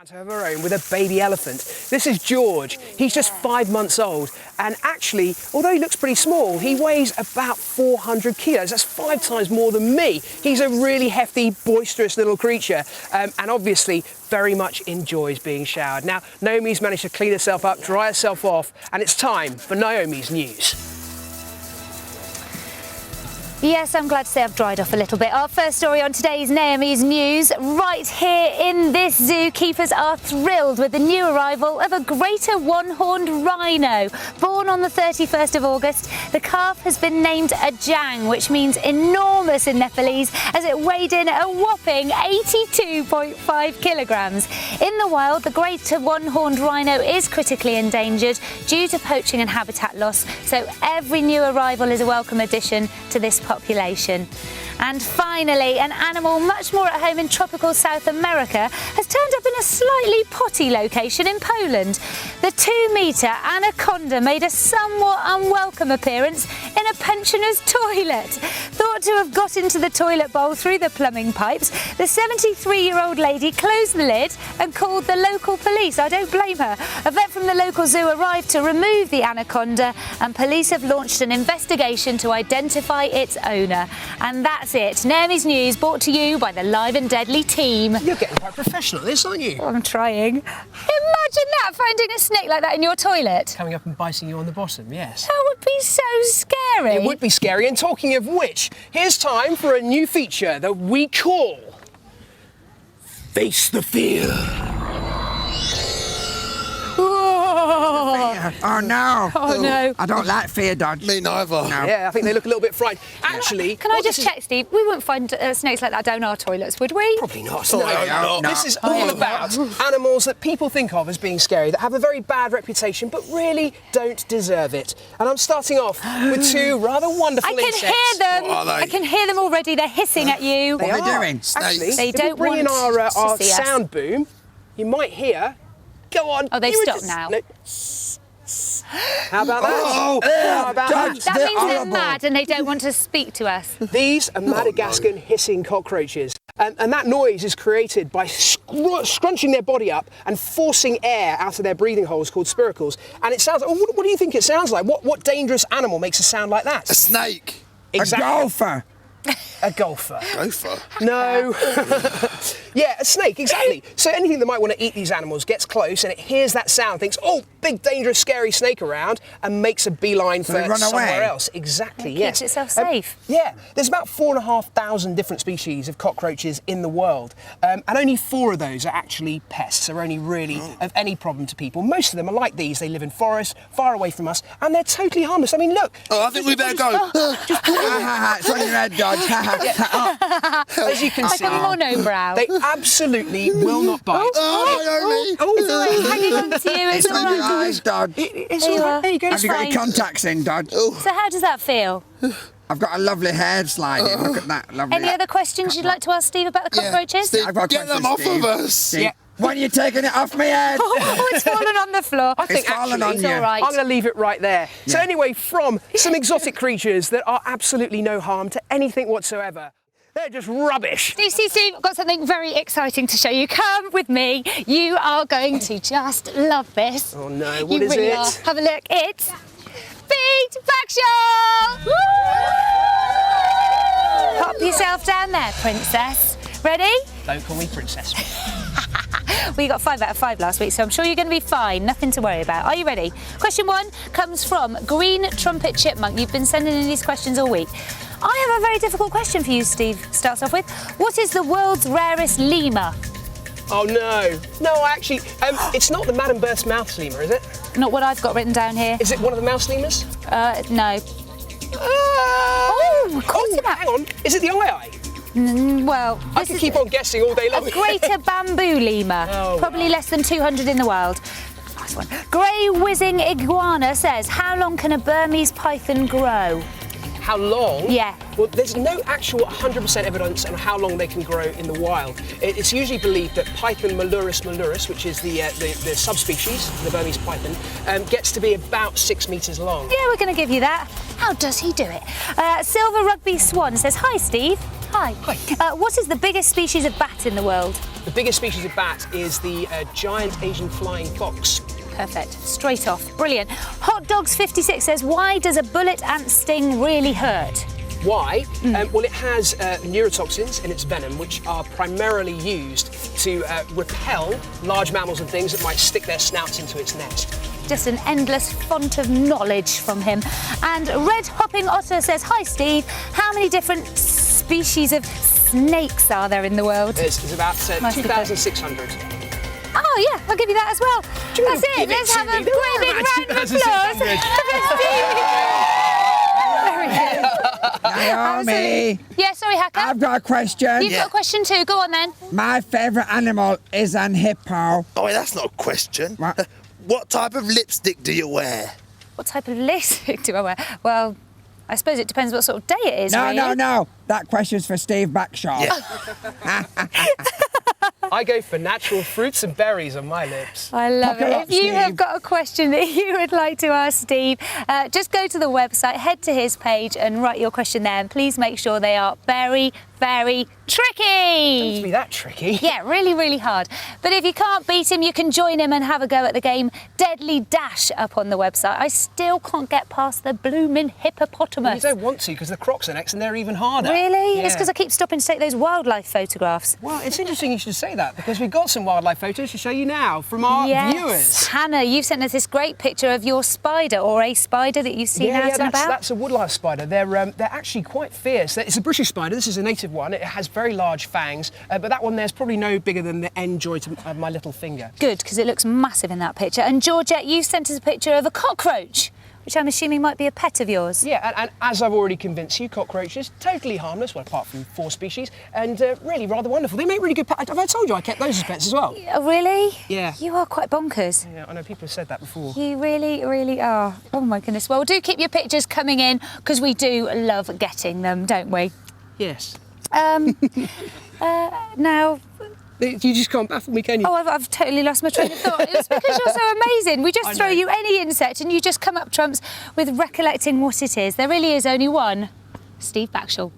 Of her own with a baby elephant. This is George. He's just 5 months old, and actually, although he looks pretty small, he weighs about 400 kilos. That's 5 times more than me. He's a really hefty, boisterous little creature, and obviously very much enjoys being showered. Now, Naomi's managed to clean herself up, dry herself off, and it's time for Naomi's news. Yes, I'm glad to say I've dried off a little bit. Our first story on today's Naomi's News. Right here in this zoo, keepers are thrilled with the new arrival of a greater one-horned rhino. Born on the 31st of August, the calf has been named a Jang, which means enormous in Nepalese, as it weighed in a whopping 82.5 kilograms. In the wild, the greater one-horned rhino is critically endangered due to poaching and habitat loss, so every new arrival is a welcome addition to this population. And finally, an animal much more at home in tropical South America has turned up in a slightly potty location in Poland. The 2-metre anaconda made a somewhat unwelcome appearance in a pensioner's toilet. Thought to have got into the toilet bowl through the plumbing pipes, the 73-year-old lady closed the lid and called the local police. I don't blame her. A vet from the local zoo arrived to remove the anaconda, and police have launched an investigation to identify its owner. And that's it. Naomi's News brought to you by the Live and Deadly team. You're getting quite professional at this, aren't you? Oh, I'm trying. Imagine that, finding a snake like that in your toilet. Coming up and biting you on the bottom, yes. That would be so scary. It would be scary. And talking of which, here's time for a new feature that we call Face the Fear. Oh no! Oh no! I don't like fear dogs. Me neither. No. Yeah, I think they look a little bit frightened. Actually, Can I just check, Steve? We wouldn't find snakes like that down our toilets, would we? Probably not. No. This is all about animals that people think of as being scary, that have a very bad reputation, but really don't deserve it. And I'm starting off with 2 rather wonderful I can insects. hear them. What are they? I can hear them already. They're hissing at you. What are they doing? Actually, They if don't we bring in want our to see us. sound boom, you might hear. Go on. Oh, they've you stopped just- now. No. How about that? Oh, How about Judge, that? That They're means they're horrible. mad and they don't want to speak to us. These are Madagascan hissing cockroaches. And that noise is created by scrunching their body up and forcing air out of their breathing holes called spiracles. And it sounds like, what do you think it sounds like? What dangerous animal makes a sound like that? A snake. A golfer. A golfer. Gopher. No. Yeah, a snake, exactly. So anything that might want to eat these animals gets close and it hears that sound, thinks, oh, big, dangerous, scary snake around, and makes a beeline for they run somewhere away? else. Exactly, It yes. keeps itself safe. Yeah, there's about 4,500 different species of cockroaches in the world, and only 4 of those are actually pests, are only really of any problem to people. Most of them are like these. They live in forests, far away from us, and they're totally harmless. I mean, look. Oh, I think we better go. It's on your head, Dodge. As you can Like see, a monobrow. they absolutely will not bite. Oh, It's always hanging on to you. It's It's on your all right. eyes, Dodge. It's There you all are. right. There you go. Have It's you got fine. your contacts in, Dodge? So how does that feel? I've got a lovely hair sliding. Look at that, lovely. Any other questions you'd like to ask Steve about the cockroaches? Steve, I've got a get them question, off Steve. of us. Steve, Yeah. when are you taking it off my head? Oh, it's fallen on the floor. I think It's fallen actually, on It's you. all right. I'm going to leave it right there. So anyway, from some exotic creatures that are absolutely no harm to anything whatsoever, they're just rubbish. Steve, I've got something very exciting to show you. Come with me. You are going to just love this. Oh no, what You is really it? are. Have a look. It's Feet Factual! Pop yourself down there, princess. Ready? Don't call me princess. We got 5 out of 5 last week, so I'm sure you're going to be fine. Nothing to worry about. Are you ready? Question 1 comes from Green Trumpet Chipmunk. You've been sending in these questions all week. I have a very difficult question for you, Steve. Starts off with, what is the world's rarest lemur? Oh no. No, actually, it's not the Madame Berth's mouse lemur, is it? Not what I've got written down here. Is it one of the mouse lemurs? No. Oh, close enough. hang on. Is it the eye? Well, I this can is keep on guessing all day long. a greater bamboo lemur. Oh, Probably less than 200 in the wild. Nice one. Grey whizzing iguana says, how long can a Burmese python grow? How long? Yeah. Well, there's no actual 100% evidence on how long they can grow in the wild. It's usually believed that Python malurus, which is the subspecies, the Burmese python, gets to be about 6 metres long. Yeah, we're going to give you that. How does he do it? Silver Rugby Swan says, hi, Steve. Hi. Hi. What is the biggest species of bat in the world? The biggest species of bat is the giant Asian flying fox. Perfect. Straight off. Brilliant. Hot Dogs 56 says, why does a bullet ant sting really hurt? Why? Well, it has neurotoxins in its venom, which are primarily used to repel large mammals and things that might stick their snouts into its nest. Just an endless font of knowledge from him. And Red Hopping Otter says, hi, Steve. How many different species of snakes are there in the world? There's about Must be 2,600. Oh, yeah, I'll give you that as well. Do you That's give it. it Let's to have me? a There great are big about round of applause 2,600. for Steve. Naomi, Yeah, sorry, Hacker. I've got a question. You've got a question too. Go on then. My favourite animal is an hippo. Oh, wait, that's not a question. What? What type of lipstick do you wear? What type of lipstick do I wear? Well, I suppose it depends what sort of day it is. No, really. no. That question's for Steve Backshaw. Yeah. I go for natural fruits and berries on my lips. I love Buckle it. up, If you have Steve. got a question that you would like to ask Steve, just go to the website, head to his page and write your question there. And please make sure they are very, very tricky. Don't be that tricky. Yeah, really, really hard. But if you can't beat him, you can join him and have a go at the game Deadly Dash up on the website. I still can't get past the bloomin' You hippopotamus. don't want to because the crocs are next and they're even harder. Really? Yeah. It's because I keep stopping to take those wildlife photographs. Well, it's interesting you should say that because we've got some wildlife photos to show you now from our viewers. Hannah, you've sent us this great picture of your spider or a spider that you've seen out and about. That's a woodlice spider. They're actually quite fierce. It's a British spider. This is a native one. It has very large fangs, but that one there's probably no bigger than the end joint of my little finger. Good, because it looks massive in that picture. And Georgette, you sent us a picture of a cockroach, which I'm assuming might be a pet of yours. Yeah, and as I've already convinced you, cockroaches, totally harmless, well, apart from 4 species, and really rather wonderful. They make really good pets. Have I told you I kept those as pets as well? Oh, really? Yeah. You are quite bonkers. Yeah, I know people have said that before. You really, really are. Oh my goodness. Well, do keep your pictures coming in because we do love getting them, don't we? Yes. Now, You just can't baffle me, can you? oh, I've totally lost my train of thought. It was because you're so amazing. We just I throw know. you any insect and you just come up trumps with recollecting what it is. There really is only one. Steve Backshall.